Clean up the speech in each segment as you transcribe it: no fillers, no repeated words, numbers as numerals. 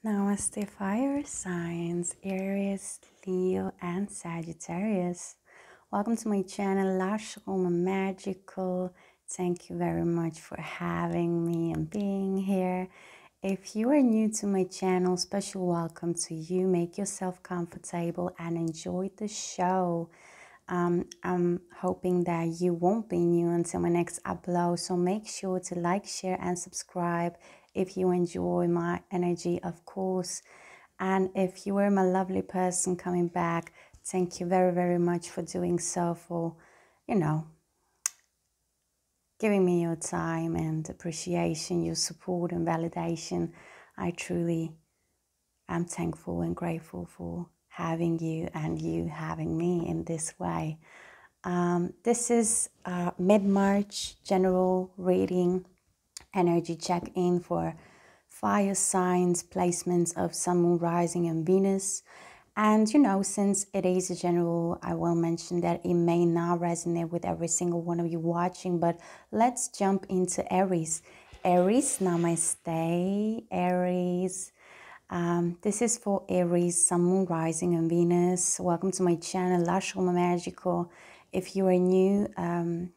Namaste, fire signs, Aries, Leo, and Sagittarius. Welcome to my channel, Lashroomamagical. Thank you very much for having me and being here. If you are new to my channel, special welcome to you. Make yourself comfortable and enjoy the show. I'm hoping that you won't be new until my next upload, so make sure to like, share, and subscribe if you enjoy my energy, of course. And if you are my lovely person coming back, thank you very, very much for doing so, for, giving me your time and appreciation, your support and validation. I truly am thankful and grateful for having you and you having me in this way. This is mid-March general reading, energy check-in for fire signs, placements of Sun, Moon, Rising, and Venus. And since it is a general, I will mention that it may not resonate with every single one of you watching, but let's jump into Aries. Aries, namaste, Aries. This is for Aries, Sun, Moon, Rising, and Venus. Welcome to my channel, Lashroomamagical. If you are new,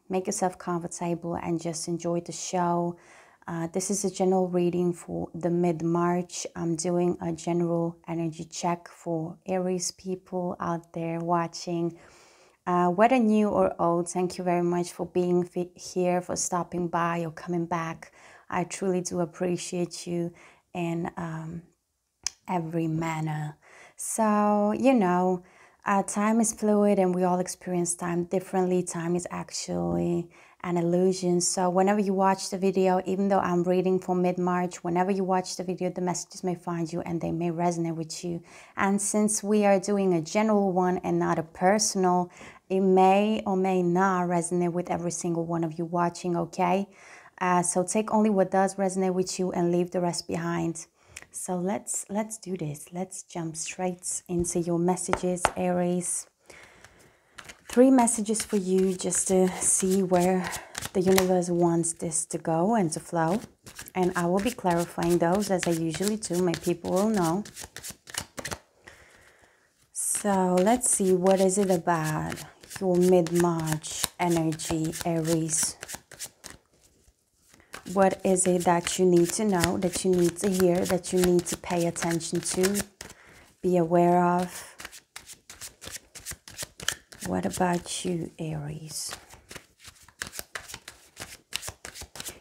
make yourself comfortable and just enjoy the show. This is a general reading for the mid-March. I'm doing a general energy check for Aries people out there watching. Whether new or old, thank you very much for being here, for stopping by or coming back. I truly do appreciate you in every manner. So, time is fluid and we all experience time differently. Time is actually an illusion. So whenever you watch the video, even though I'm reading for mid-March, whenever you watch the video, the messages may find you and they may resonate with you. And since we are doing a general one and not a personal, it may or may not resonate with every single one of you watching, okay? So take only what does resonate with you and leave the rest behind. So let's do this. Let's jump straight into your messages, Aries. 3 messages for you just to see where the universe wants this to go and to flow. And I will be clarifying those as I usually do. My people will know. So let's see, what is it about your mid-March energy, Aries? What is it that you need to know, that you need to hear, that you need to pay attention to, be aware of? What about you, Aries?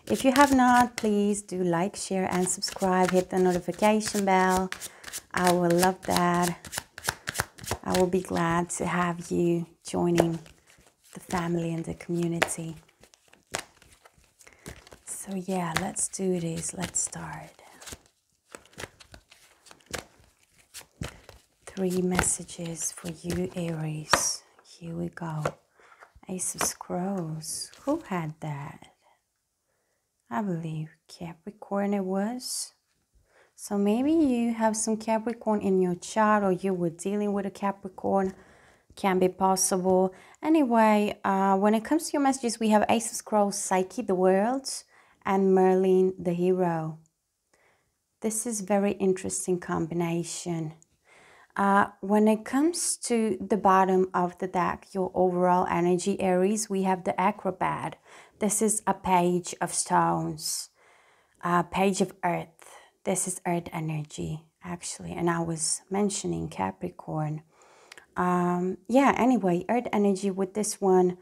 If you have not, please do like, share, and subscribe. Hit the notification bell. I will love that. I will be glad to have you joining the family and the community. So yeah, let's do this. Let's start. 3 messages for you, Aries. Here we go. Ace of Scrolls. Who had that? I believe Capricorn it was. So maybe you have some Capricorn in your chart, or you were dealing with a Capricorn. Can be possible. Anyway, when it comes to your messages, we have Ace of Scrolls, Psyche, the world, and Merlin, the hero. This is very interesting combination. When it comes to the bottom of the deck, your overall energy, Aries, we have the Acrobat. This is a page of stones, a page of earth. This is earth energy, actually. And I was mentioning Capricorn. Anyway, earth energy with this one,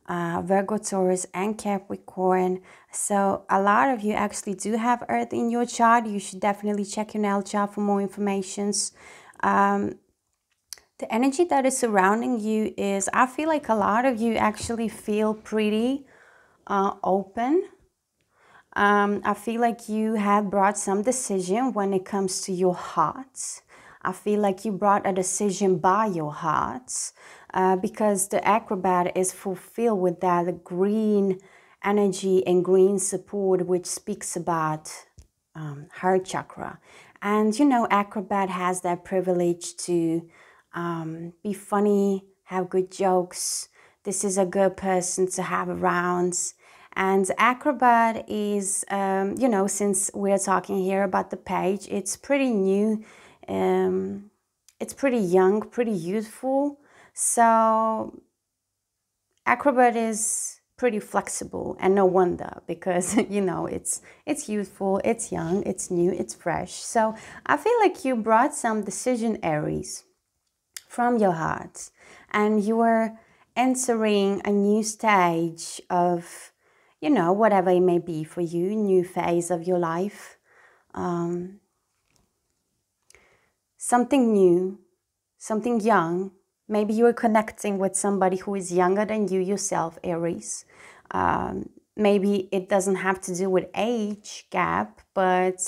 Virgo, Taurus, and Capricorn. So a lot of you actually do have earth in your chart. You should definitely check your natal chart for more information. The energy that is surrounding you is, I feel like a lot of you actually feel pretty open. I feel like you have brought some decision when it comes to your heart. I feel like you brought a decision by your heart because the Acrobat is fulfilled with that green energy and green support, which speaks about heart chakra. And Acrobat has that privilege to be funny, have good jokes. This is a good person to have around. And acrobat is, you know, since we're talking here about the page, it's pretty new. It's pretty young, pretty youthful. So acrobat is pretty flexible, and no wonder, because you know, it's youthful, it's young, it's new, it's fresh. So I feel like you brought some decision, Aries, from your heart, and you are entering a new stage of, you know, whatever it may be for you, new phase of your life. Something new, something young. Maybe you are connecting with somebody who is younger than you yourself, Aries. Maybe it doesn't have to do with age gap, but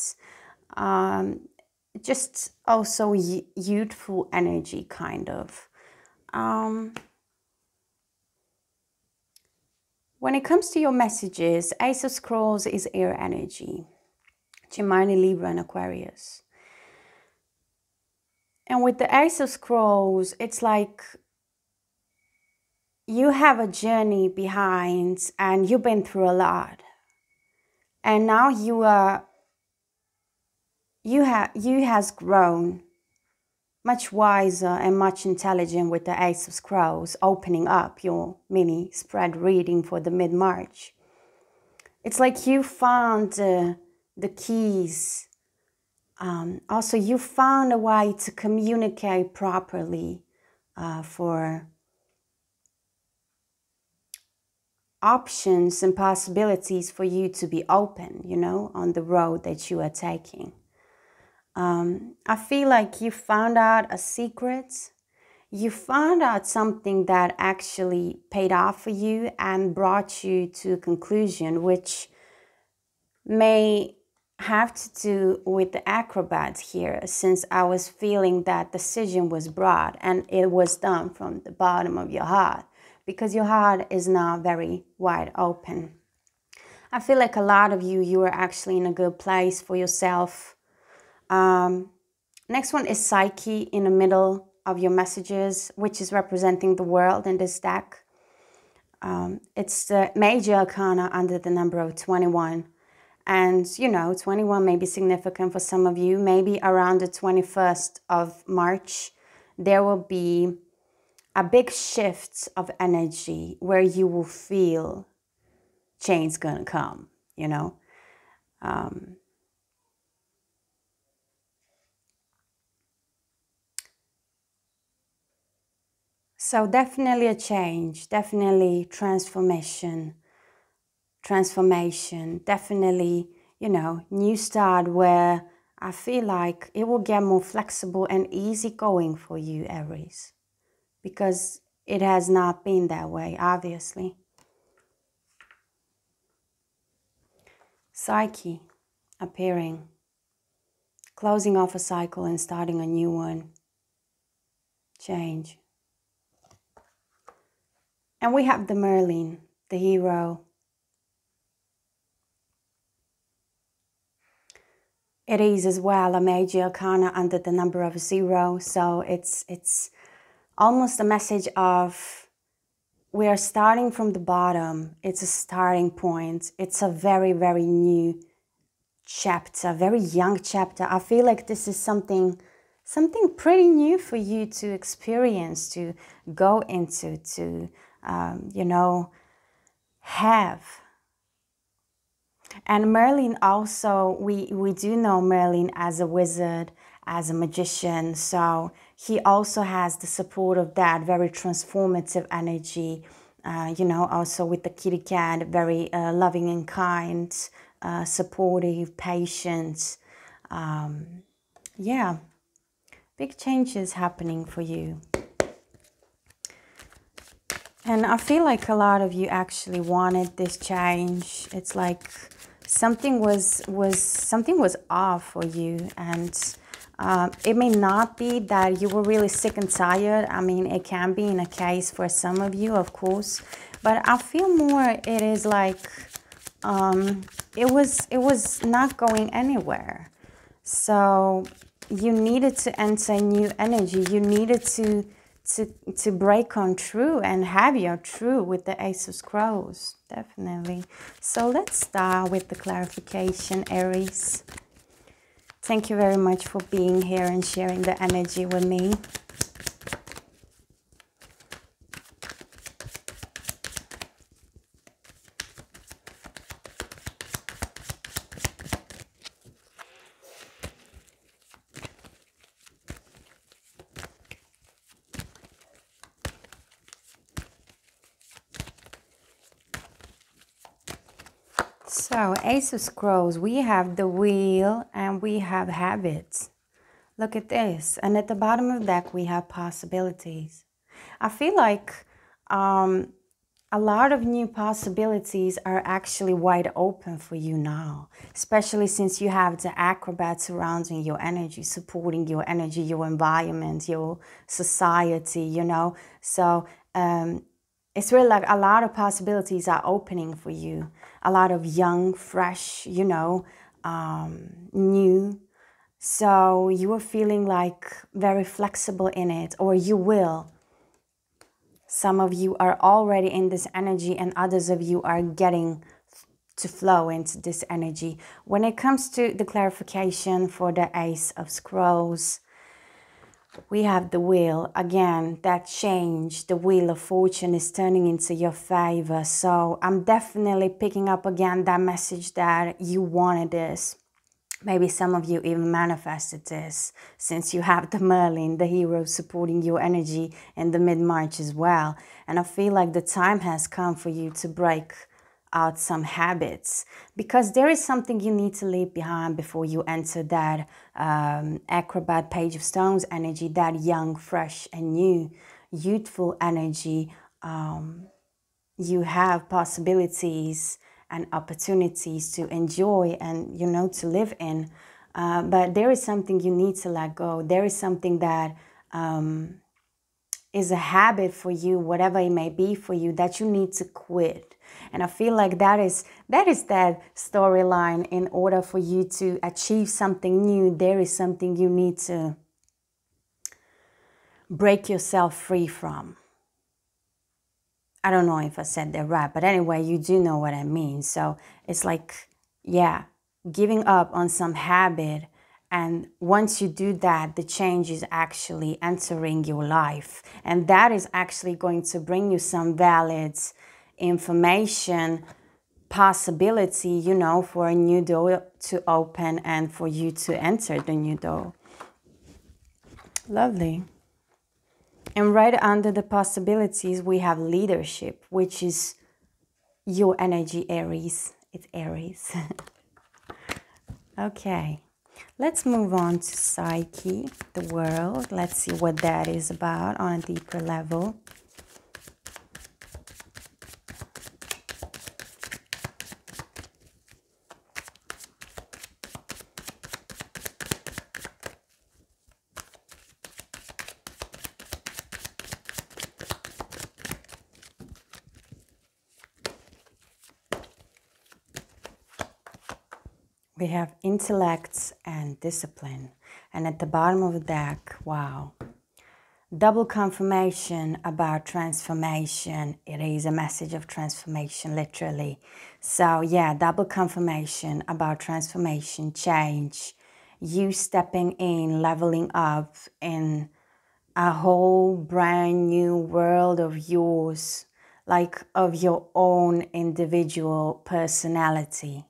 just also youthful energy, kind of. When it comes to your messages, Ace of Scrolls is air energy. Gemini, Libra, and Aquarius. And with the Ace of Scrolls, it's like you have a journey behind and you've been through a lot. And now you has grown much wiser and much intelligent with the Ace of Scrolls, opening up your mini spread reading for the mid-March. It's like you found the keys. Also, you found a way to communicate properly for options and possibilities for you to be open, you know, on the road that you are taking. I feel like you found out a secret. You found out something that actually paid off for you and brought you to a conclusion, which may have to do with the acrobat here, since I was feeling that decision was brought and it was done from the bottom of your heart, because your heart is now very wide open. I feel like a lot of you are actually in a good place for yourself. Next one is Psyche in the middle of your messages, which is representing the world in this deck. It's the major arcana under the number of 21. And, you know, 21 may be significant for some of you. Maybe around the 21st of March, there will be a big shift of energy where you will feel change gonna come, you know. So definitely a change, definitely transformation, definitely, you know, new start, where I feel like it will get more flexible and easygoing for you, Aries, because it has not been that way, obviously. Psyche appearing, closing off a cycle and starting a new one, change. And we have the Merlin, the hero. It is as well a major arcana under the number of 0. So it's almost a message of, we are starting from the bottom. It's a starting point. It's a very, very new chapter, very young chapter. I feel like this is something pretty new for you to experience, to go into, to, you know, have. And Merlin also, we do know Merlin as a wizard, as a magician. So he also has the support of that very transformative energy. You know, also with the kitty cat, very loving and kind, supportive, patient. Yeah, big changes happening for you. And I feel like a lot of you actually wanted this change. It's like something was off for you, and it may not be that you were really sick and tired. I mean, it can be in a case for some of you, of course, but I feel more it is like it was not going anywhere. So you needed to enter new energy. You needed to to break on through and have your true with the Ace of Scrolls, definitely. So let's start with the clarification, Aries. Thank you very much for being here and sharing the energy with me. So, Ace of Scrolls, we have the Wheel and we have Habits. Look at this. And at the bottom of the deck, we have Possibilities. I feel like a lot of new possibilities are actually wide open for you now, especially since you have the Acrobat surrounding your energy, supporting your energy, your environment, your society, you know. So, it's really like a lot of possibilities are opening for you. A lot of young, fresh, you know, new. So you are feeling like very flexible in it, or you will. Some of you are already in this energy and others of you are getting to flow into this energy. When it comes to the clarification for the Ace of Scrolls, we have the Wheel. Again, that change, the Wheel of Fortune is turning into your favor. So I'm definitely picking up again that message that you wanted this. Maybe some of you even manifested this, since you have the Merlin, the hero, supporting your energy in the mid-March as well. And I feel like the time has come for you to break out some habits, because there is something you need to leave behind before you enter that Acrobat Page of Stones energy, that young, fresh and new, youthful energy. You have possibilities and opportunities to enjoy and, you know, to live in. But there is something you need to let go. There is something that is a habit for you, whatever it may be for you, that you need to quit. And I feel like that is that storyline. In order for you to achieve something new, there is something you need to break yourself free from. I don't know if I said that right, but anyway, you do know what I mean. So it's like, yeah, giving up on some habit. And once you do that, the change is actually entering your life. And that is actually going to bring you some valid information, possibility, you know, for a new door to open and for you to enter the new door. Lovely. And right under the possibilities, we have leadership, which is your energy, Aries. It's Aries. Okay, let's move on to Psyche, the world. Let's see what that is about on a deeper level. We have intellect and discipline. And at the bottom of the deck, wow, double confirmation about transformation. It is a message of transformation, literally. So yeah, double confirmation about transformation, change, you stepping in, leveling up in a whole brand new world of yours, like of your own individual personality.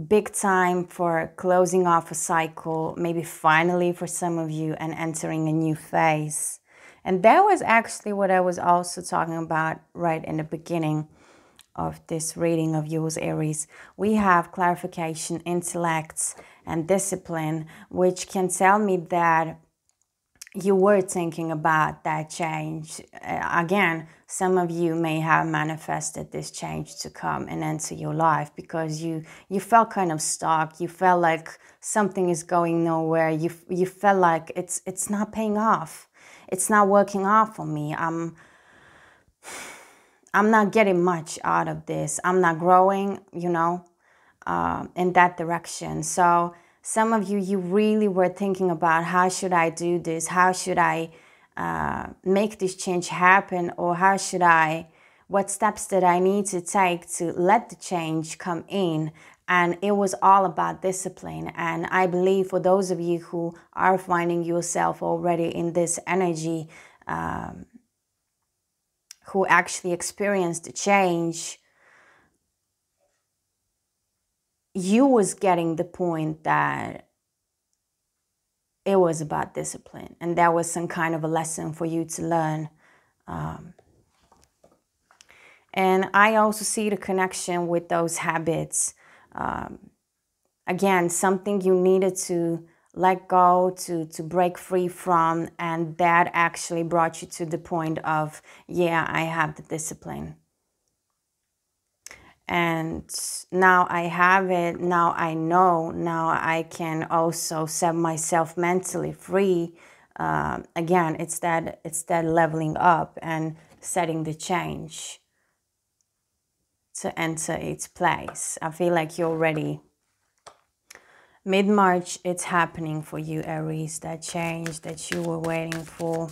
Big time for closing off a cycle, maybe finally for some of you, and entering a new phase. And that was actually what I was also talking about right in the beginning of this reading of yours, Aries. We have clarification, intellect, and discipline, which can tell me that you were thinking about that change. Again, some of you may have manifested this change to come and enter your life because you felt kind of stuck. You felt like something is going nowhere. You felt like it's not paying off. It's not working out for me. I'm not getting much out of this. I'm not growing, you know, in that direction. So Some of you, you really were thinking about, how should I do this? How should I make this change happen? Or how should what steps did I need to take to let the change come in? And it was all about discipline. And I believe for those of you who are finding yourself already in this energy, who actually experienced the change, you was getting the point that it was about discipline, and that was some kind of a lesson for you to learn. And I also see the connection with those habits. Again, something you needed to let go, to break free from, and that actually brought you to the point of, yeah, I have the discipline. And now I have it, now I know, now I can also set myself mentally free. Again, it's that leveling up and setting the change to enter its place. I feel like you're ready. Mid-March, it's happening for you, Aries, that change that you were waiting for.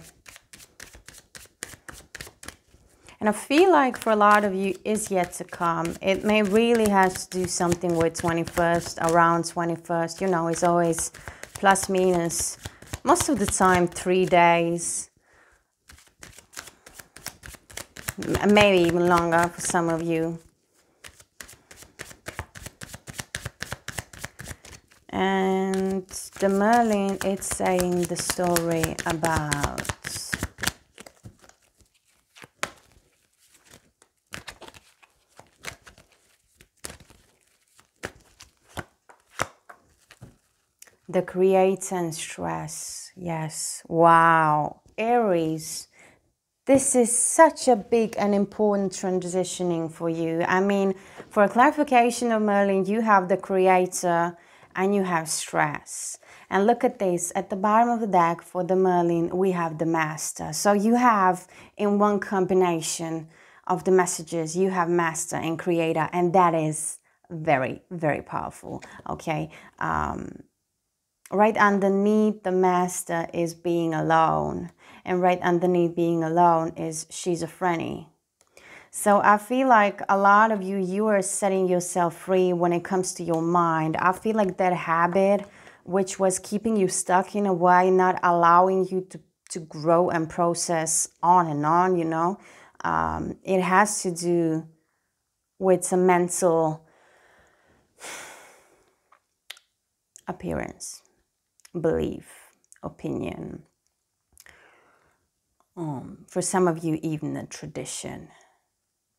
And I feel like for a lot of you is yet to come. It may really have to do something with 21st, around 21st. You know, it's always plus minus. Most of the time, 3 days. Maybe even longer for some of you. And the Merlin, it's saying the story about the creator and stress. Yes. Wow. Aries, this is such a big and important transitioning for you. I mean, for a clarification of Merlin, you have the creator and you have stress. And look at this. At the bottom of the deck for the Merlin, we have the master. So you have in one combination of the messages, you have master and creator. And that is very, very powerful. Okay. Right underneath the master is being alone. And right underneath being alone is schizophrenia. So I feel like a lot of you, you are setting yourself free when it comes to your mind. I feel like that habit, which was keeping you stuck in a way, not allowing you to grow and process on and on, you know, it has to do with some mental appearance, belief, opinion. For some of you, even a tradition.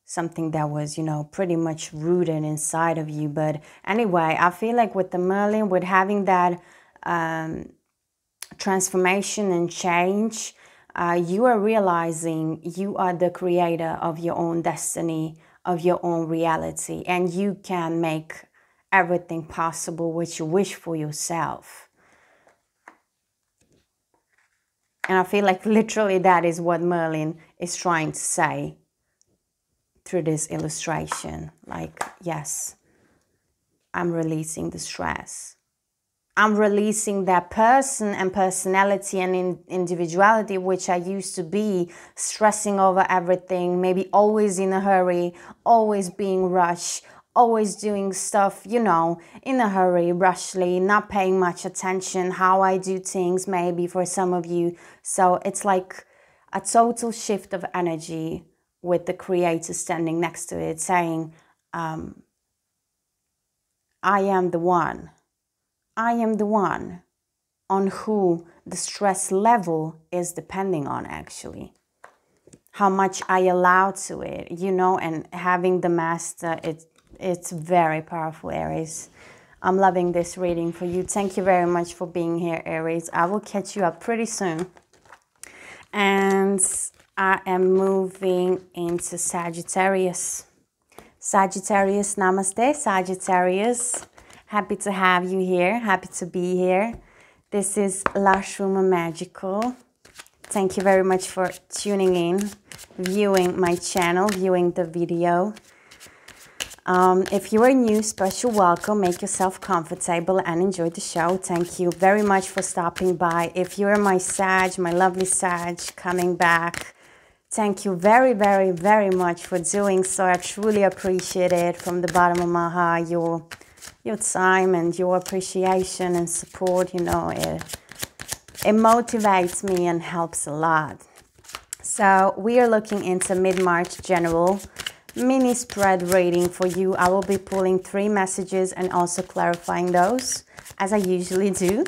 Something that was, you know, pretty much rooted inside of you. But anyway, I feel like with the Merlin, with having that transformation and change, you are realizing you are the creator of your own destiny, of your own reality, and you can make everything possible which you wish for yourself. And I feel like literally that is what Merlin is trying to say through this illustration. Like, yes, I'm releasing the stress. I'm releasing that person and personality and individuality which I used to be, stressing over everything, maybe always in a hurry, always being rushed, always doing stuff, you know, in a hurry, rushly, not paying much attention how I do things, maybe for some of you. So it's like a total shift of energy with the creator standing next to it saying, I am the one. I am the one on who the stress level is depending on, actually. How much I allow to it, you know, and having the master, it's very powerful, Aries. I'm loving this reading for you. Thank you very much for being here, Aries. I will catch you up pretty soon. And I am moving into Sagittarius. Sagittarius, namaste, Sagittarius. Happy to have you here. Happy to be here. This is Lashroomamagical. Thank you very much for tuning in, viewing my channel, viewing the video. If you are new, special welcome. Make yourself comfortable and enjoy the show. Thank you very much for stopping by. If you're my Sag, my lovely Sag, coming back, thank you very, very, very much for doing so. I truly appreciate it from the bottom of my heart. Your time and your appreciation and support, you know, it motivates me and helps a lot. So we are looking into mid-March general mini spread reading for you. I will be pulling 3 messages and also clarifying those, as I usually do.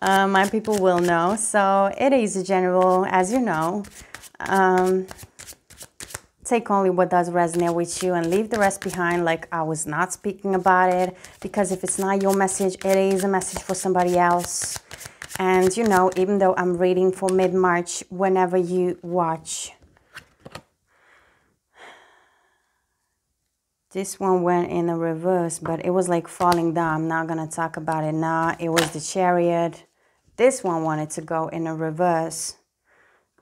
My people will know. So it is a general, as you know. Take only what does resonate with you and leave the rest behind, like I was not speaking about it. Because if it's not your message, it is a message for somebody else. And you know, even though I'm reading for mid-March, whenever you watch, this one went in a reverse, but it was like falling down. I'm not going to talk about it now. It was the Chariot. This one wanted to go in a reverse.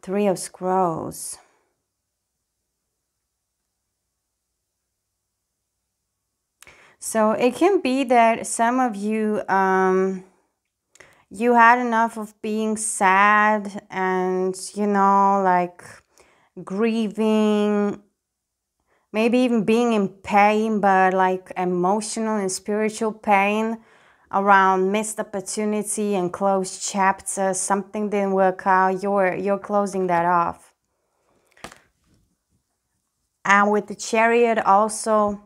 3 of Scrolls. So it can be that some of you, you had enough of being sad and, you know, like grieving, maybe even being in pain, but like emotional and spiritual pain around missed opportunity and closed chapters. Something didn't work out. You're closing that off. And with the Chariot also,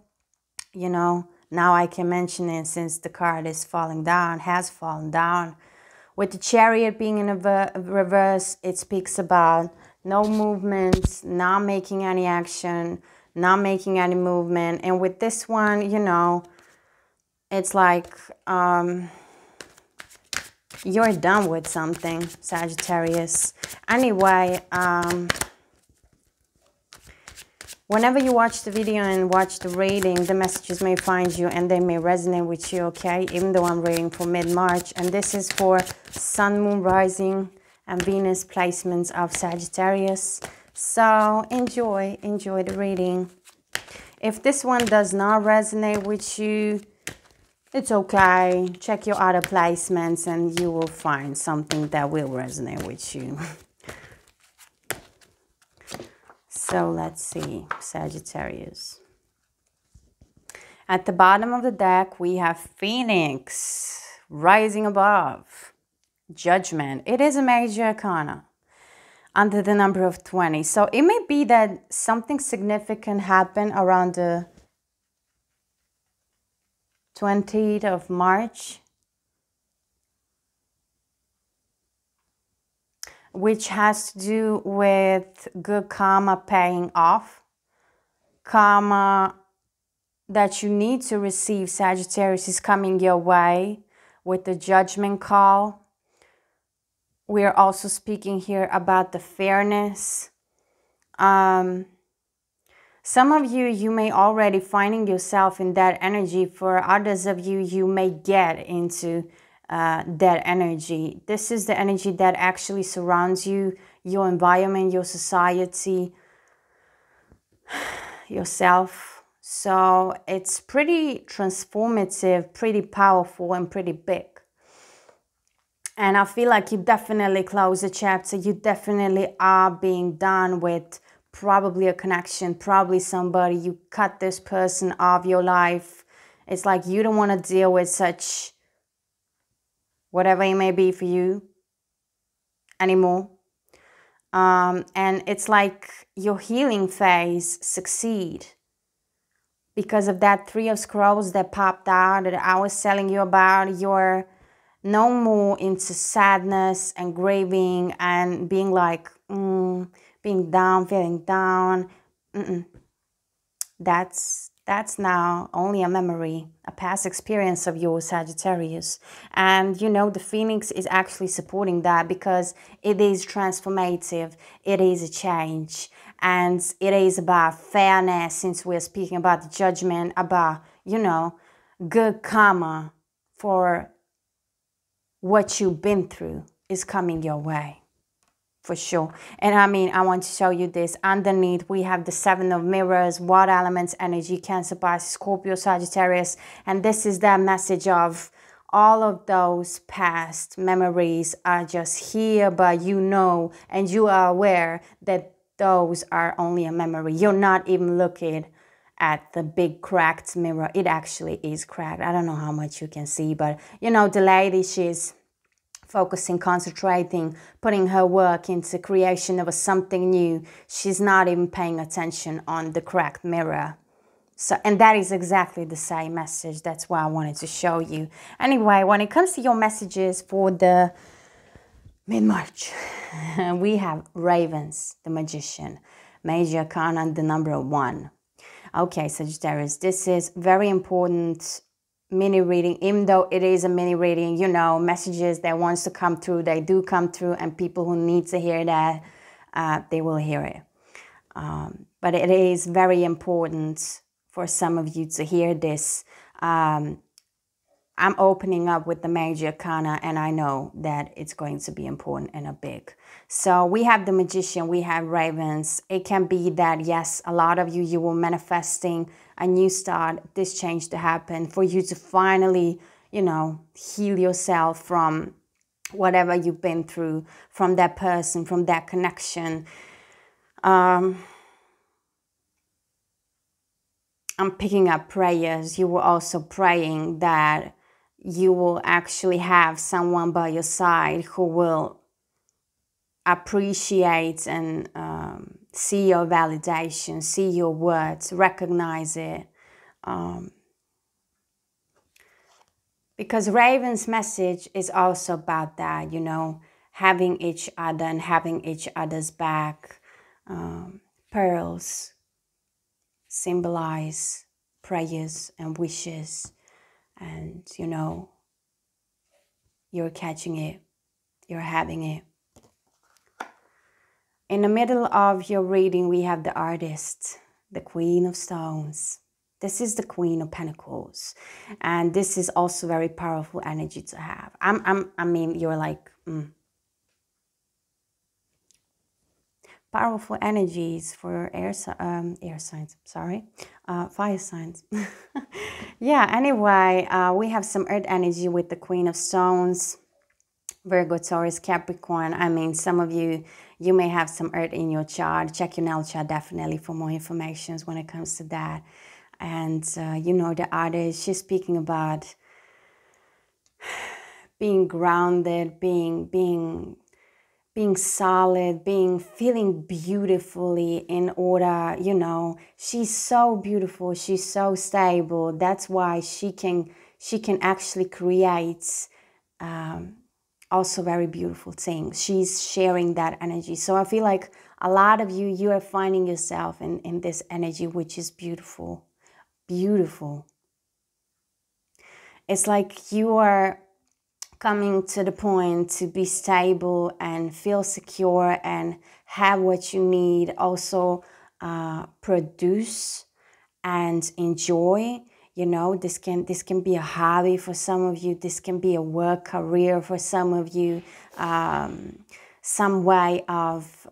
you know, now I can mention it since the card is falling down, has fallen down. With the Chariot being in a reverse, it speaks about no movement, not making any action, not making any movement. And with this one, you know, it's like you're done with something, Sagittarius. Anyway, whenever you watch the video and watch the reading, the messages may find you and they may resonate with you, okay? Even though I'm reading for mid-March. And this is for Sun, Moon, Rising, and Venus placements of Sagittarius. So enjoy the reading. If this one does not resonate with you, it's okay. Check your other placements and you will find something that will resonate with you. So let's see, Sagittarius. At the bottom of the deck, we have Phoenix, rising above, Judgment. It is a major arcana under the number of 20. So it may be that something significant happened around the 20th of March, which has to do with good karma paying off. Karma that you need to receive, Sagittarius, is coming your way with the Judgment call. We are also speaking here about the fairness. Some of you, you may already finding yourself in that energy. For others of you, you may get into that energy. This is the energy that actually surrounds you, your environment, your society, yourself. So it's pretty transformative, pretty powerful, and pretty big. And I feel like you definitely close a chapter. You definitely are being done with probably a connection, probably somebody. You cut this person off your life. It's like you don't want to deal with such, whatever it may be for you, anymore. And it's like your healing phase succeed because of that 3 of Scrolls that popped out that I was telling you about. You're no more into sadness and grieving and being like, being down, feeling down. That's now only a memory, a past experience of your Sagittarius. And you know, the Phoenix is actually supporting that because it is transformative. It is a change. And it is about fairness, since we're speaking about the Judgment, about, you know, good karma for what you've been through is coming your way for sure. And I mean, I want to show you this. Underneath, we have the Seven of Mirrors, water elements, energy, Cancer, Pisces, Scorpio, Sagittarius. And this is that message of all of those past memories are just here, but you know, and you are aware that those are only a memory. You're not even looking at the big cracked mirror. It actually is cracked. I don't know how much you can see, but you know, the lady, she's focusing, concentrating, putting her work into creation of something new. She's not even paying attention on the cracked mirror. So, and that is exactly the same message. That's why I wanted to show you. Anyway, when it comes to your messages for the mid-March, we have Ravens, the Magician, Major Arcana, the number 1. Okay, Sagittarius, this is very important mini reading. Even though it is a mini reading, you know, messages that wants to come through, they do come through, and people who need to hear that, they will hear it. But it is very important for some of you to hear this. I'm opening up with the Major Arcana, and I know that it's going to be important and a big. So we have the Magician, we have Ravens. It can be that, yes, a lot of you, you were manifesting a new start, this change to happen, for you to finally, you know, heal yourself from whatever you've been through, from that person, from that connection. I'm picking up prayers. You were also praying that you will actually have someone by your side who will appreciate and see your validation, see your words, recognize it. Because Raven's message is also about that, you know, having each other and having each other's back. Pearls symbolize prayers and wishes. And, you know, you're catching it, you're having it. In the middle of your reading, we have the Artist, the Queen of Stones. This is the Queen of Pentacles. And this is also very powerful energy to have. I mean, you're like, powerful energies for air signs, sorry, fire signs. Yeah, anyway, we have some earth energy with the Queen of Stones, Virgo, Taurus, Capricorn. I mean, some of you, you may have some earth in your chart. Check your natal chart definitely for more information when it comes to that. And, you know, the Artist, she's speaking about being grounded, being solid, feeling beautifully in order, you know. She's so beautiful, she's so stable. That's why she can actually create also very beautiful things. She's sharing that energy. So I feel like a lot of you, you are finding yourself in this energy, which is beautiful. Beautiful. It's like you are coming to the point to be stable and feel secure and have what you need. Also produce and enjoy. You know, this can be a hobby for some of you. This can be a work career for some of you. Some way of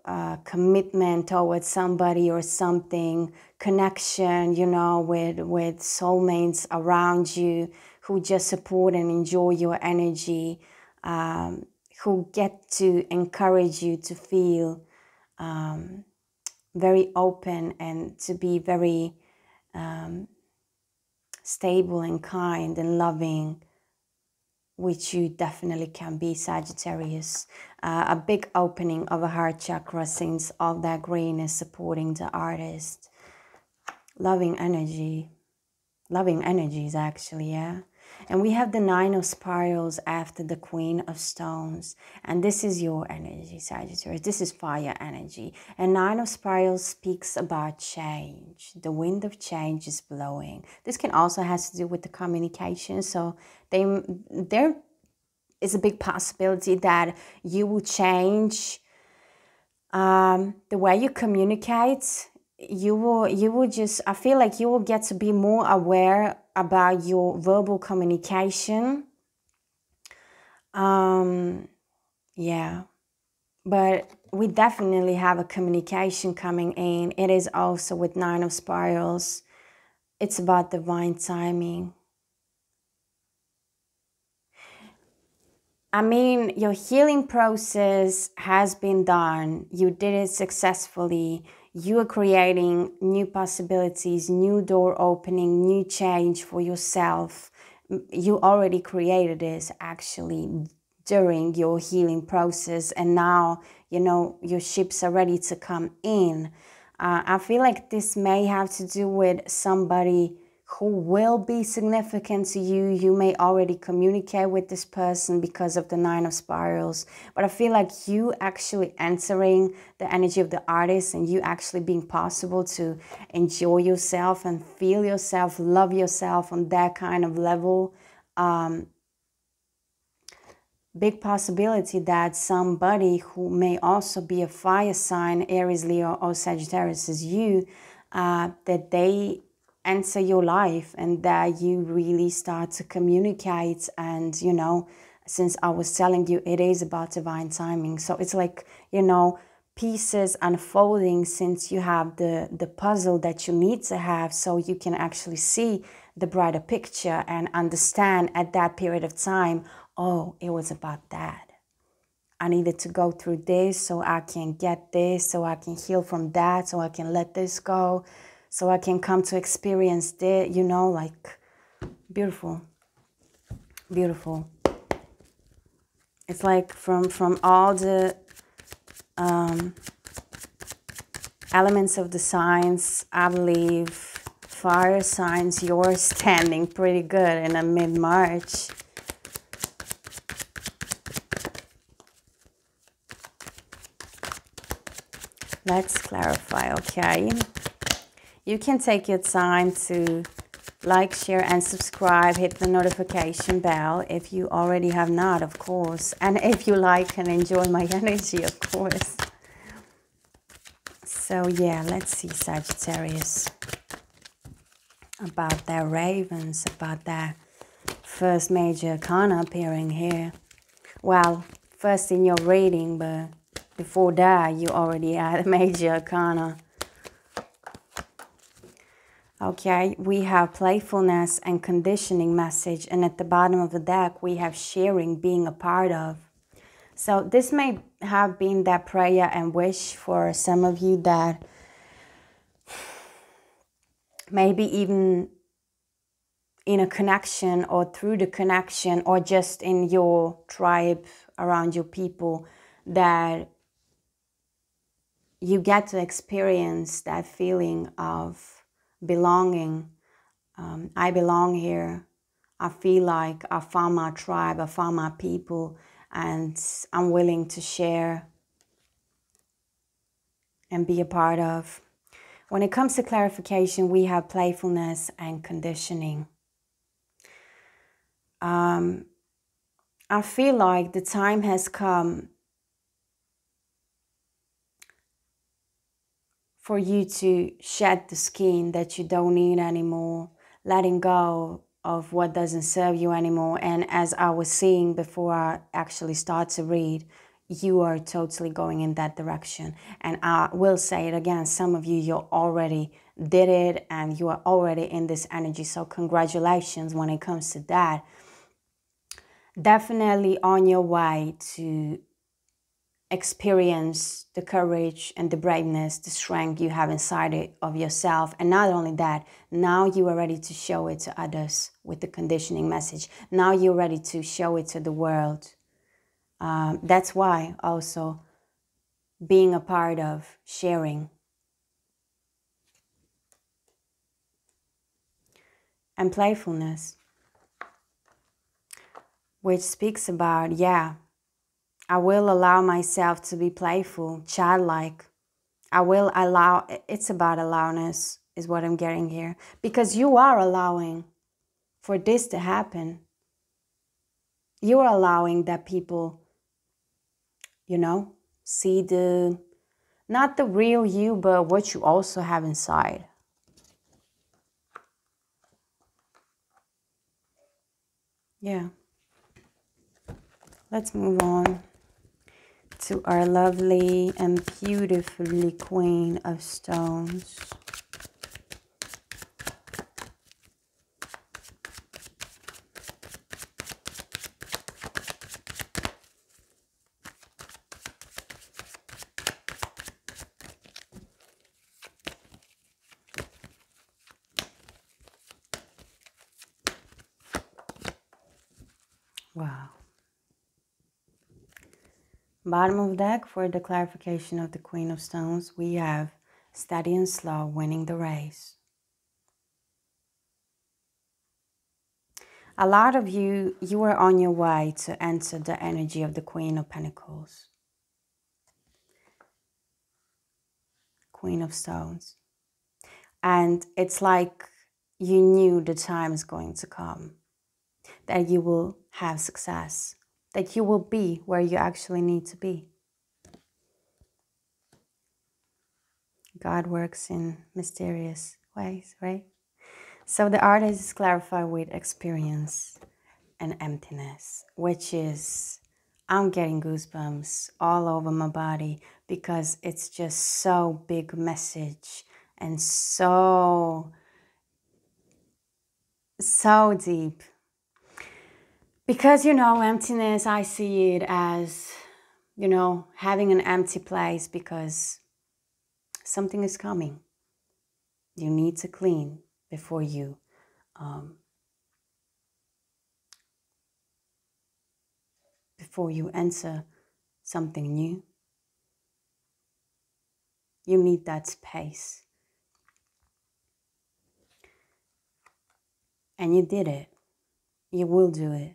commitment towards somebody or something. Connection, you know, with soulmates around you who just support and enjoy your energy, who get to encourage you to feel very open and to be very stable and kind and loving, which you definitely can be, Sagittarius. A big opening of a heart chakra, since all that green is supporting the Artist. Loving energy. Loving energies, actually, yeah. And we have the Nine of Spirals after the Queen of Stones. And this is your energy, Sagittarius. This is fire energy. And Nine of Spirals speaks about change. The wind of change is blowing. This can also have to do with the communication. So there is a big possibility that you will change the way you communicate. You will just, I feel like you will get to be more aware about your verbal communication. Yeah, But we definitely have a communication coming in. It is also with Nine of Spirals. It's about divine timing. I mean, your healing process has been done. You did it successfully. You are creating new possibilities, new door opening, new change for yourself. You already created this actually during your healing process. And now, you know, your ships are ready to come in. I feel like this may have to do with somebody who will be significant to you. You may already communicate with this person because of the Nine of Spirals. But I feel like you actually entering the energy of the artist and you actually being possible to enjoy yourself and feel yourself, love yourself on that kind of level. Big possibility that somebody who may also be a fire sign, Aries, Leo, or Sagittarius is you, that they enter your life and that you really start to communicate. And, you know, since I was telling you, it is about divine timing. So it's like, you know, pieces unfolding since you have the puzzle that you need to have so you can actually see the brighter picture and understand at that period of time, oh, it was about that. I needed to go through this so I can get this, so I can heal from that, so I can let this go, so I can come to experience this, you know, like beautiful, beautiful. It's like from all the elements of the signs, I believe fire signs, you're standing pretty good in a mid-March. Let's clarify, okay? You can take your time to like, share, and subscribe. Hit the notification bell if you already have not, of course. And if you like and enjoy my energy, of course. So yeah, let's see, Sagittarius. About that ravens, about that first major arcana appearing here. Well, first in your reading, but before that, you already had a major arcana. Okay, we have playfulness and conditioning message. And at the bottom of the deck, we have sharing, being a part of. So this may have been that prayer and wish for some of you that maybe even in a connection or through the connection or just in your tribe, around your people, that you get to experience that feeling of belonging. I belong here. I feel like I found my tribe, I found my people, and I'm willing to share and be a part of. When it comes to clarification, we have playfulness and conditioning. I feel like the time has come for you to shed the skin that you don't need anymore, letting go of what doesn't serve you anymore. And as I was saying before I actually start to read, you are totally going in that direction. And I will say it again, some of you already did it and you are already in this energy. So congratulations when it comes to that. Definitely on your way to experience the courage and the braveness, the strength you have inside of yourself. And not only that, now you are ready to show it to others with the conditioning message. Now you're ready to show it to the world. That's why also being a part of sharing. And playfulness, which speaks about, yeah, I will allow myself to be playful, childlike. I will allow, it's about allowness is what I'm getting here. Because you are allowing for this to happen. You are allowing that people, you know, see not the real you, but what you also have inside. Yeah. Let's move on. to our lovely and beautifully Queen of Stones. Wow. Bottom of deck for the clarification of the Queen of Stones, we have steady and slow, winning the race. A lot of you are on your way to enter the energy of the Queen of Pentacles, Queen of Stones. And it's like you knew the time is going to come, that you will have success, that you will be where you actually need to be. God works in mysterious ways, right? So the artist is clarified with experience and emptiness, which is, I'm getting goosebumps all over my body because it's just so big message and so deep. Because, emptiness, I see it as, having an empty place because something is coming. You need to clean before you enter something new. You need that space. And you did it. You will do it.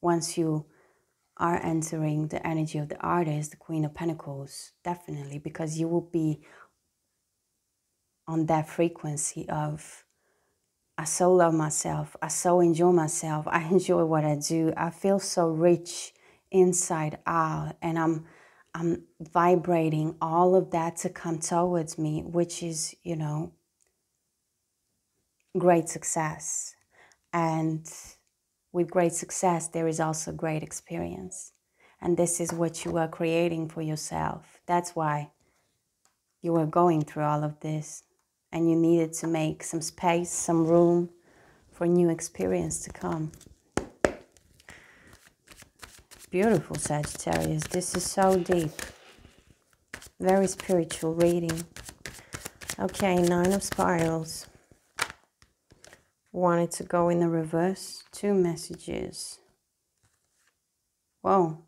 Once you are entering the energy of the artist, the Queen of Pentacles, definitely, because you will be on that frequency of, I so love myself, I so enjoy myself, I enjoy what I do, I feel so rich inside out, and I'm vibrating all of that to come towards me, which is, great success. And with great success, there is also great experience. And this is what you are creating for yourself. That's why you are going through all of this. And you needed to make some space, some room for new experience to come. Beautiful, Sagittarius. This is so deep. Very spiritual reading. Okay, Nine of Spirals. Wanted to go in the reverse. 2 messages. Whoa.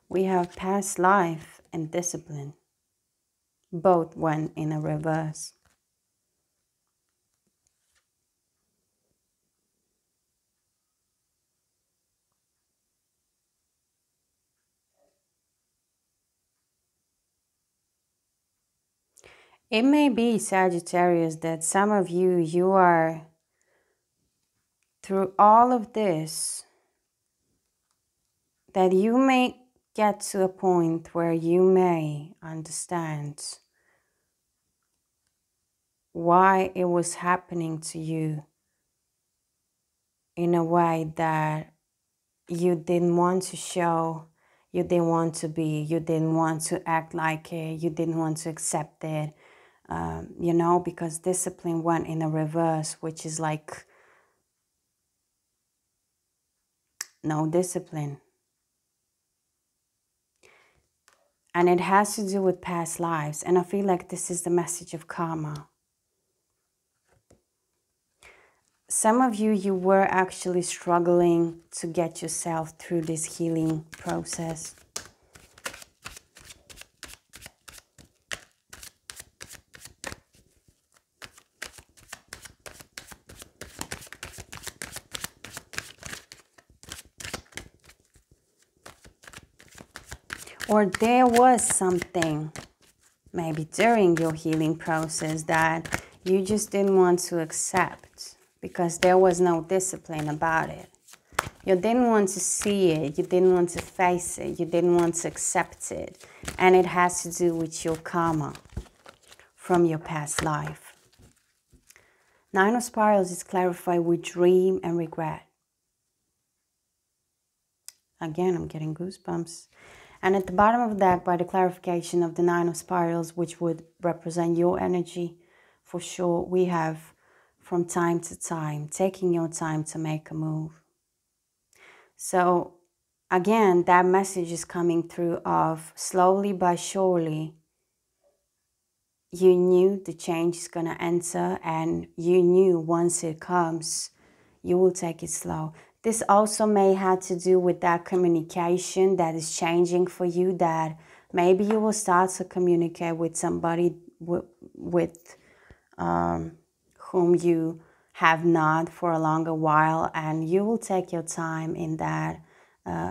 We have past life and discipline. Both went in a reverse. It may be, Sagittarius, that some of you are, through all of this, that you may get to a point where you may understand why it was happening to you in a way that you didn't want to show, you didn't want to be, you didn't want to act like it, you didn't want to accept it, because discipline went in a reverse, which is like no discipline. And it has to do with past lives. And I feel like this is the message of karma. Some of you were actually struggling to get yourself through this healing process. Or there was something, maybe during your healing process, that you just didn't want to accept because there was no discipline about it. You didn't want to see it, you didn't want to face it, you didn't want to accept it. And it has to do with your karma from your past life. Nine of Spirals is clarified with dream and regret. Again, I'm getting goosebumps. And at the bottom of the deck, by the clarification of the Nine of Spirals, which would represent your energy, for sure, we have from time to time, taking your time to make a move. So again, that message is coming through of slowly but surely, you knew the change is going to enter, and you knew once it comes, you will take it slow. This also may have to do with that communication that is changing for you, that maybe you will start to communicate with somebody with whom you have not for a longer while, and you will take your time in that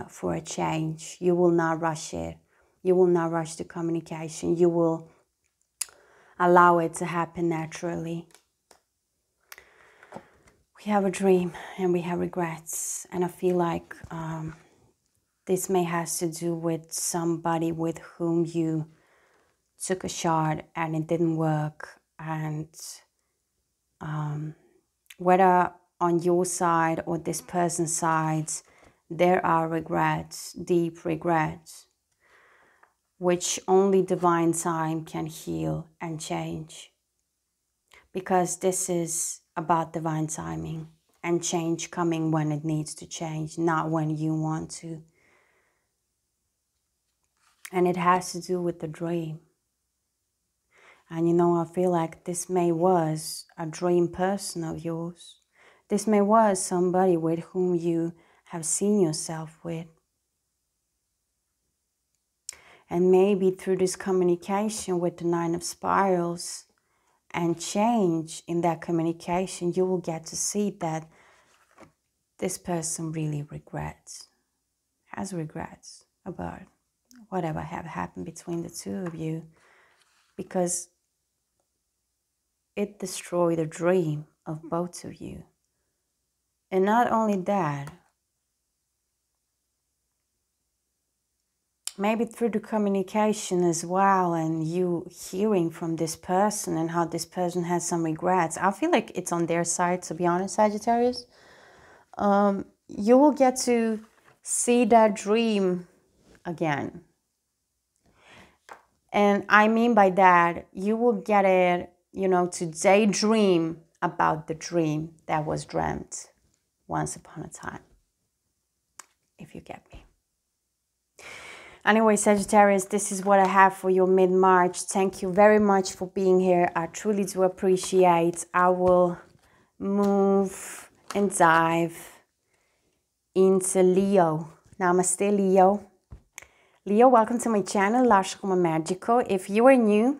for a change. You will not rush it. You will not rush the communication. You will allow it to happen naturally. We have a dream and we have regrets, and I feel like this may have to do with somebody with whom you took a shot and it didn't work, and whether on your side or this person's side, there are regrets, deep regrets, which only divine time can heal and change. Because this is about divine timing and change coming when it needs to change, not when you want to. And it has to do with the dream. And you know, I feel like this may was a dream person of yours. This may was somebody with whom you have seen yourself with. And maybe through this communication with the Nine of Spirals and change in that communication, you will get to see that this person really has regrets about whatever have happened between the two of you, because it destroyed the dream of both of you. And not only that, maybe through the communication as well, and you hearing from this person and how this person has some regrets, I feel like it's on their side, to be honest, Sagittarius. You will get to see that dream again. And I mean by that, you will get it, to daydream about the dream that was dreamt once upon a time, if you get me. Anyway, Sagittarius, this is what I have for your mid-March. Thank you very much for being here. I truly do appreciate. I will move and dive into Leo. Namaste, Leo. Leo, welcome to my channel, lashroomamagical. If you are new,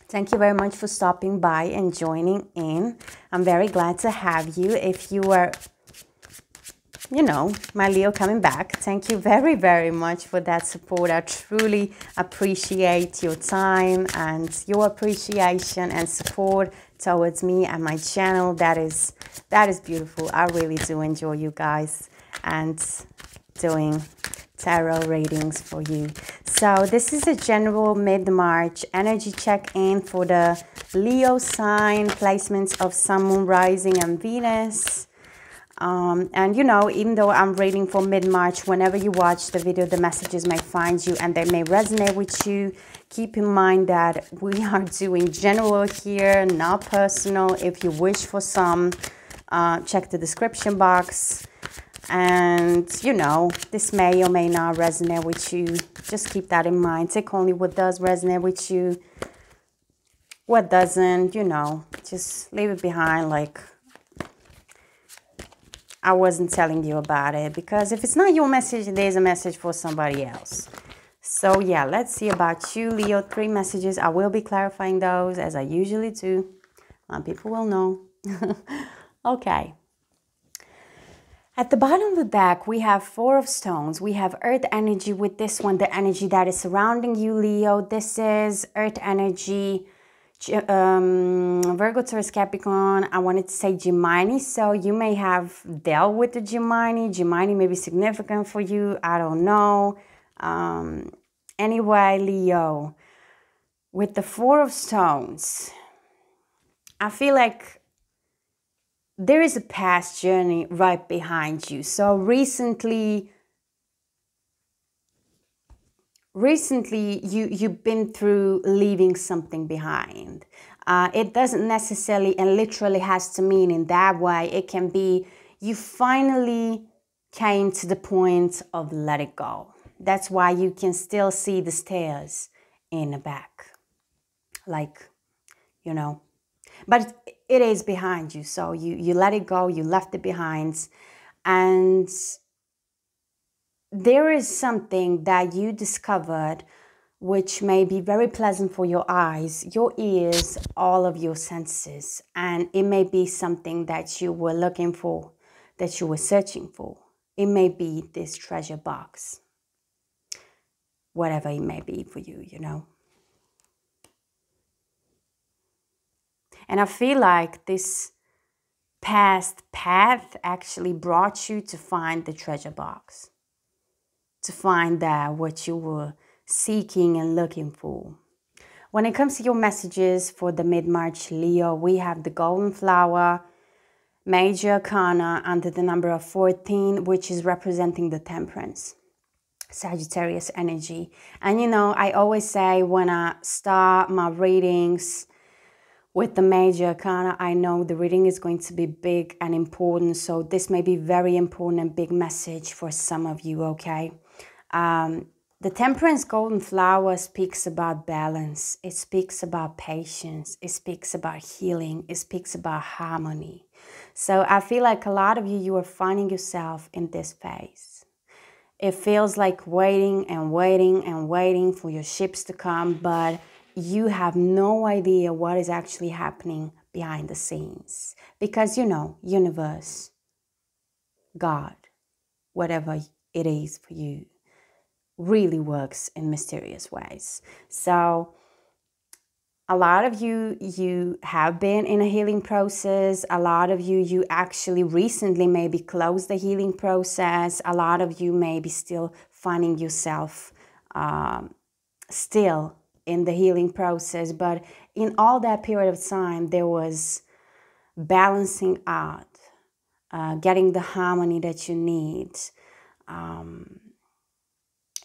thank you very much for stopping by and joining in. I'm very glad to have you. If you are, my Leo coming back, thank you very, very much for that support. I truly appreciate your time and your appreciation and support towards me and my channel. That is beautiful. I really do enjoy you guys and doing tarot readings for you. So this is a general mid-March energy check-in for the Leo sign, placements of Sun, Moon, Rising, and Venus. And even though I'm reading for mid-March, whenever you watch the video, the messages may find you and they may resonate with you. Keep in mind that we are doing general here, not personal. If you wish for some, check the description box. And, this may or may not resonate with you. Just keep that in mind. Take only what does resonate with you. What doesn't, just leave it behind, like I wasn't telling you about it. Because if it's not your message, there's a message for somebody else. So, yeah, let's see about you, Leo. 3 messages. I will be clarifying those, as I usually do. People will know. Okay. At the bottom of the deck, we have 4 of Stones. We have Earth energy with this one, the energy that is surrounding you, Leo. This is Earth energy, Virgo, Taurus, Capricorn. I wanted to say Gemini, so you may have dealt with the Gemini. Gemini may be significant for you. I don't know. Anyway, Leo, with the 4 of Stones, I feel like there is a past journey right behind you. So recently, recently you've been through leaving something behind. It doesn't necessarily and literally has to mean in that way. It can be you finally came to the point of let it go. That's why you can still see the stairs in the back. Like, you know, but it is behind you. So you let it go, you left it behind. And there is something that you discovered which may be very pleasant for your eyes, your ears, all of your senses. And it may be something that you were looking for, that you were searching for. It may be this treasure box, whatever it may be for you, you know. And I feel like this past path actually brought you to find the treasure box, to find that what you were seeking and looking for. When it comes to your messages for the mid-March Leo, we have the golden flower, major arcana under the number of 14, which is representing the temperance, Sagittarius energy. And you know, I always say when I start my readings with the major arcana, I know the reading is going to be big and important. So this may be very important and big message for some of you, okay? The temperance golden flower speaks about balance. It speaks about patience. It speaks about healing. It speaks about harmony. So I feel like a lot of you are finding yourself in this phase. It feels like waiting and waiting and waiting for your ships to come, but you have no idea what is actually happening behind the scenes. Because, you know, universe, God, whatever it is for you, really works in mysterious ways. So a lot of you have been in a healing process. A lot of you actually recently maybe closed the healing process. A lot of you may be still finding yourself still in the healing process. But in all that period of time, there was balancing out, getting the harmony that you need.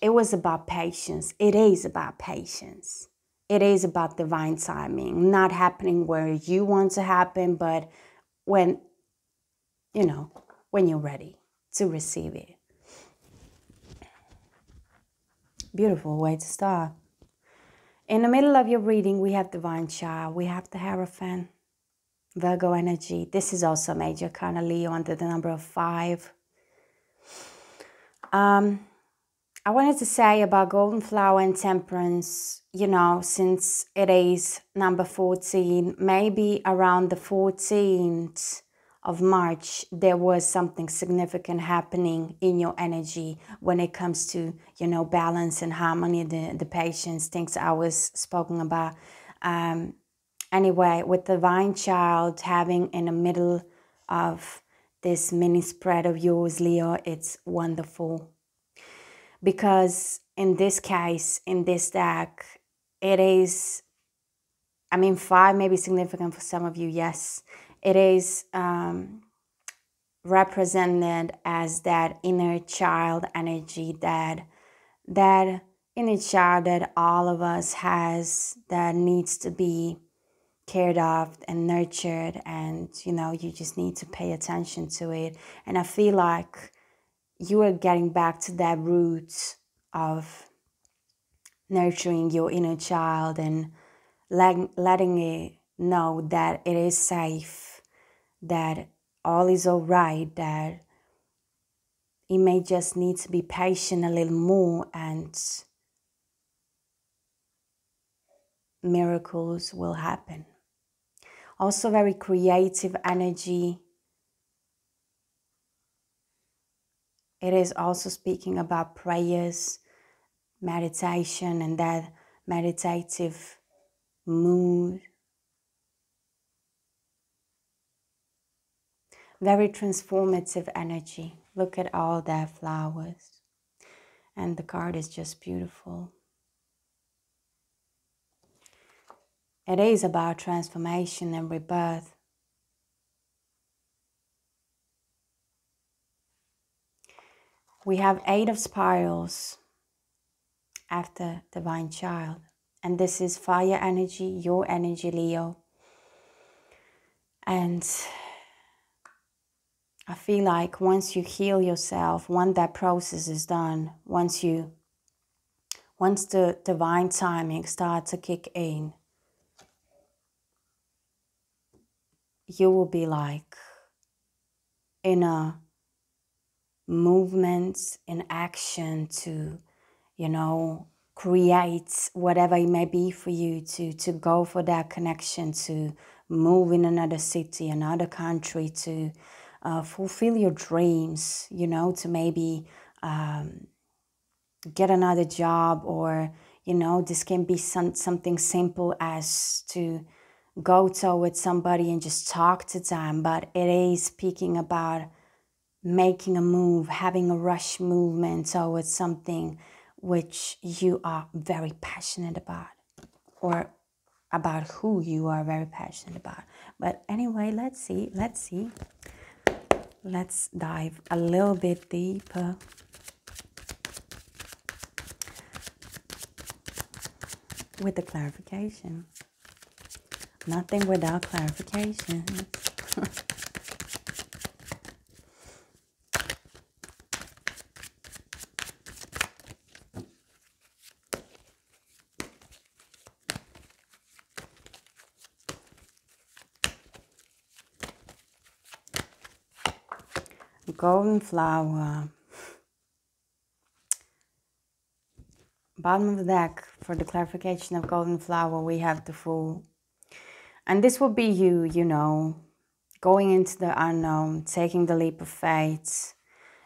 It was about patience. It is about patience. It is about divine timing, not happening where you want to happen, but when, you know, when you're ready to receive it. Beautiful way to start. In the middle of your reading, we have Divine Child. We have the Hierophant, Virgo energy. This is also major arcana Leo under the number of 5. I wanted to say about golden flower and temperance, you know, since it is number 14, maybe around the 14th of March, there was something significant happening in your energy when it comes to, you know, balance and harmony, the patience, things I was spoken about. Anyway, with Divine Child having in the middle of this mini spread of yours, Leo, it's wonderful. Because in this case, in this deck, it is, I mean, 5 may be significant for some of you, yes. It is represented as that inner child energy, that inner child that all of us has, that needs to be cared of and nurtured, and, you know, you just need to pay attention to it. And I feel like you are getting back to that root of nurturing your inner child and letting it know that it is safe, that all is all right, that it may just need to be patient a little more and miracles will happen. Also very creative energy. It is also speaking about prayers, meditation, and that meditative mood. Very transformative energy. Look at all their flowers. And the card is just beautiful. It is about transformation and rebirth. We have 8 of Spirals. after Divine Child. And this is fire energy, your energy, Leo. And I feel like once you heal yourself, once that process is done, once the divine timing starts to kick in, you will be like in a movement, in action to, you know, create whatever it may be for you, to go for that connection, to move in another city, another country, to fulfill your dreams, you know, to maybe get another job, or, you know, this can be something simple as to go towards somebody and just talk to them, but it is speaking about making a move, having a rush movement towards something which you are very passionate about, or about who you are very passionate about. But anyway, let's see. Let's dive a little bit deeper. With the clarification. Nothing without clarification. Golden flower. Bottom of the deck, for the clarification of golden flower, we have the Fool. And this will be you, you know, going into the unknown, taking the leap of faith,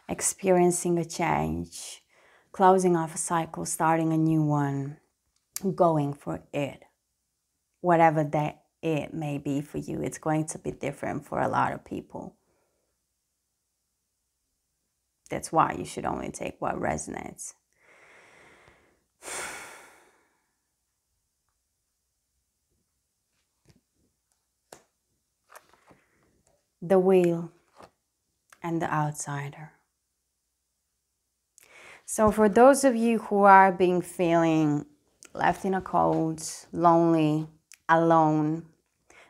experiencing a change, closing off a cycle, starting a new one, going for it. Whatever that it may be for you, it's going to be different for a lot of people. That's why you should only take what resonates. The Wheel and the Outsider. So for those of you who are feeling left in a cold, lonely, alone,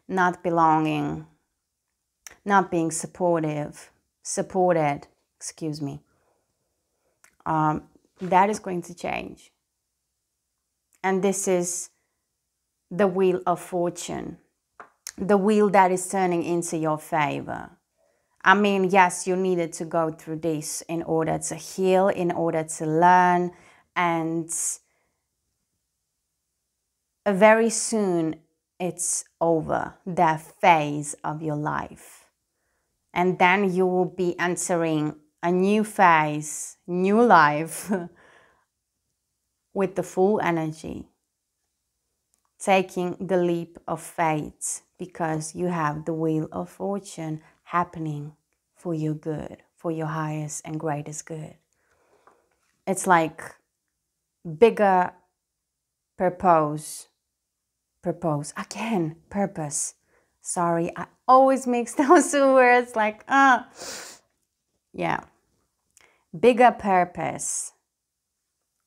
not belonging, not being supported, excuse me, that is going to change. And this is the Wheel of Fortune, the wheel that is turning into your favor. I mean, yes, you needed to go through this in order to heal, in order to learn, and very soon it's over, that phase of your life. And then you will be entering a new phase, new life with the full energy, taking the leap of faith, because you have the Wheel of Fortune happening for your good, for your highest and greatest good. It's like bigger purpose. Sorry, I always mix those two words like, yeah. Bigger purpose,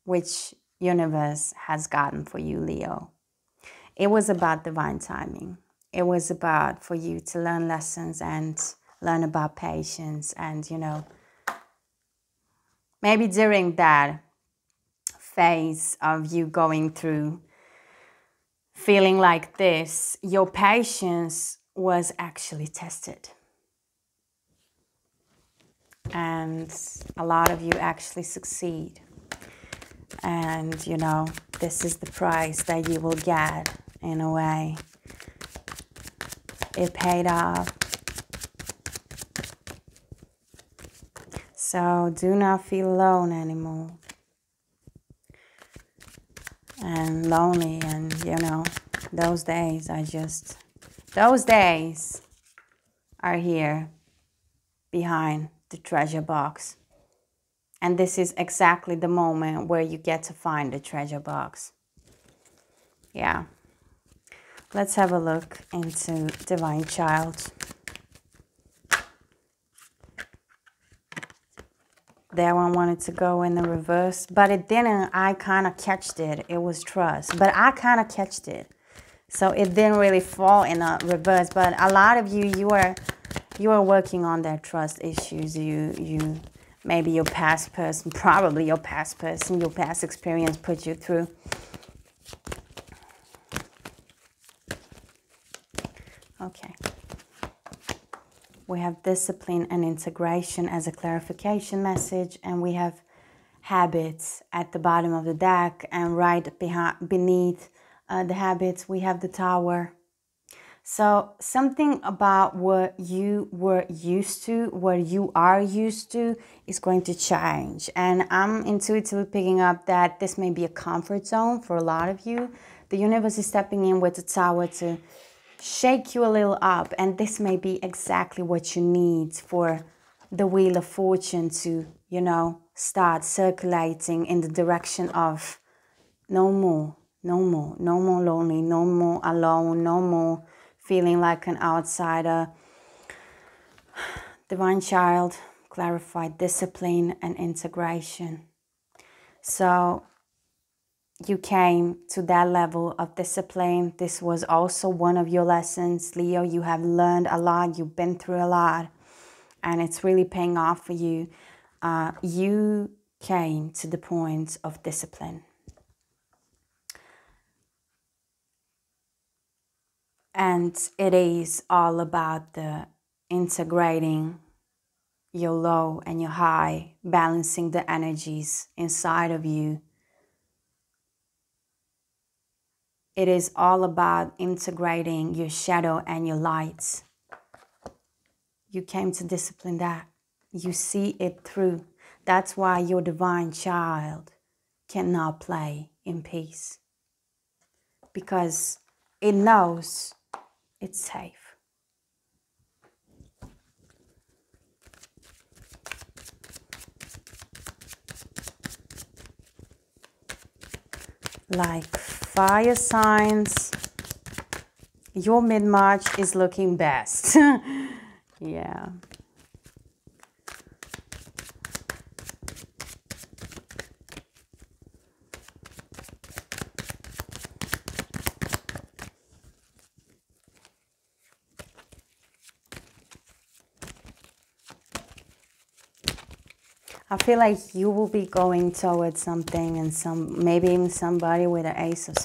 which universe has gotten for you, Leo. It was about divine timing. It was about for you to learn lessons and learn about patience. And, you know, maybe during that phase of you going through feeling like this, your patience was actually tested. And a lot of you actually succeed. And, you know, this is the price that you will get in a way. It paid off. So do not feel alone anymore. And lonely, and, you know, those days are here behind the treasure box. And this is exactly the moment where you get to find the treasure box. Yeah. Let's have a look into Divine Child. That one wanted to go in the reverse, but it didn't. I kind of catched it. It was trust, but I kind of catched it. So it didn't really fall in a reverse. But a lot of you, you are working on their trust issues. You maybe your past person, probably your past person, your past experience put you through. Okay. We have discipline and integration as a clarification message, and we have habits at the bottom of the deck, and right beneath the habits we have the Tower. So something about what you were used to, what you are used to, is going to change. And I'm intuitively picking up that this may be a comfort zone for a lot of you. The universe is stepping in with the Tower to shake you a little up, and this may be exactly what you need for the Wheel of Fortune to, you know, start circulating in the direction of no more, no more, no more lonely, no more alone, no more feeling like an outsider. Divine Child, clarified discipline and integration. So you came to that level of discipline. This was also one of your lessons, Leo. You have learned a lot. You've been through a lot. And it's really paying off for you. You came to the point of discipline. And it is all about the integrating your low and your high, balancing the energies inside of you. It is all about integrating your shadow and your lights. You came to discipline that. You see it through. That's why your divine child cannot play in peace. Because it knows it's safe. Like fire signs, your mid-March is looking best. Yeah. I feel like you will be going towards something, and maybe even somebody with an eight of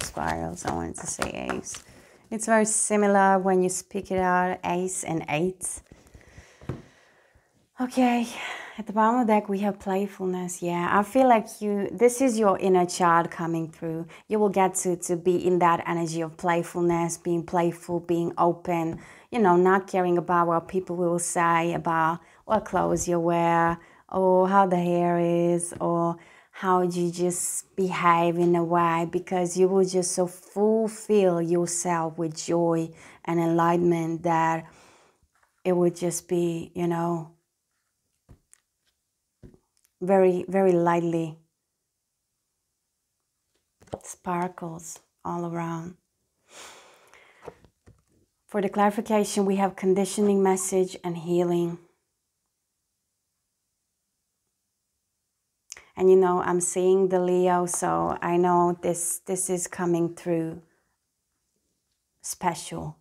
spirals. I wanted to say ace. It's very similar when you speak it out, ace and eight. Okay, at the bottom of the deck we have playfulness. Yeah, I feel like this is your inner child coming through. You will get to be in that energy of playfulness, being playful, being open, you know, not caring about what people will say about what clothes you wear, or how the hair is, or how you just behave in a way, because you will just so fulfill yourself with joy and enlightenment that it would just be, you know, very, very lightly. Sparkles all around. For the clarification, we have conditioning message and healing. And you know, I'm seeing the Leo, so I know this is coming through special.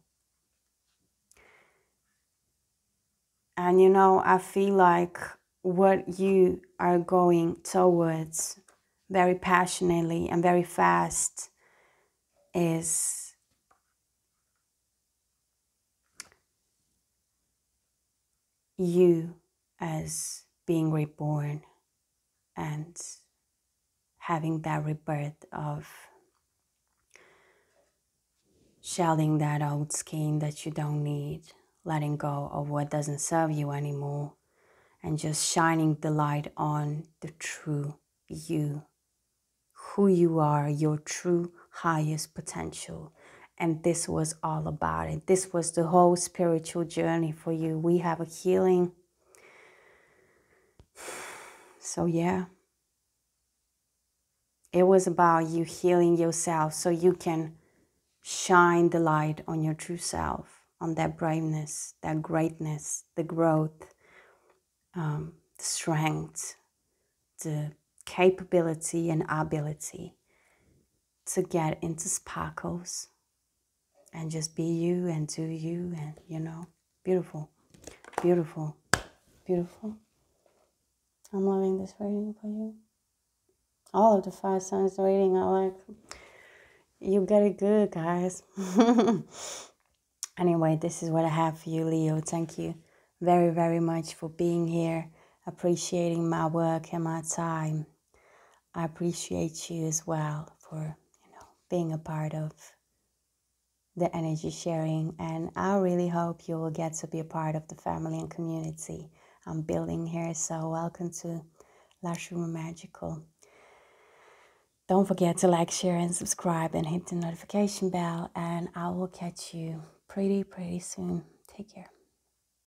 And you know, I feel like what you are going towards very passionately and very fast is you as being reborn and having that rebirth of shedding that old skin that you don't need, letting go of what doesn't serve you anymore, and just shining the light on the true you, who you are, your true highest potential. And this was all about it. This was the whole spiritual journey for you. We have a healing. So yeah, it was about you healing yourself so you can shine the light on your true self, on that brightness, that greatness, the growth, the strength, the capability and ability to get into sparkles and just be you and do you, and beautiful, beautiful, beautiful. I'm loving this reading for you. All of the 5 signs reading, I like. You got it good, guys. Anyway, this is what I have for you, Leo. Thank you very, very much for being here, appreciating my work and my time. I appreciate you as well for, being a part of the energy sharing, and I really hope you will get to be a part of the family and community I'm building here. So welcome to Lashroomamagical. Don't forget to like, share, and subscribe, and hit the notification bell, and I will catch you pretty soon. Take care.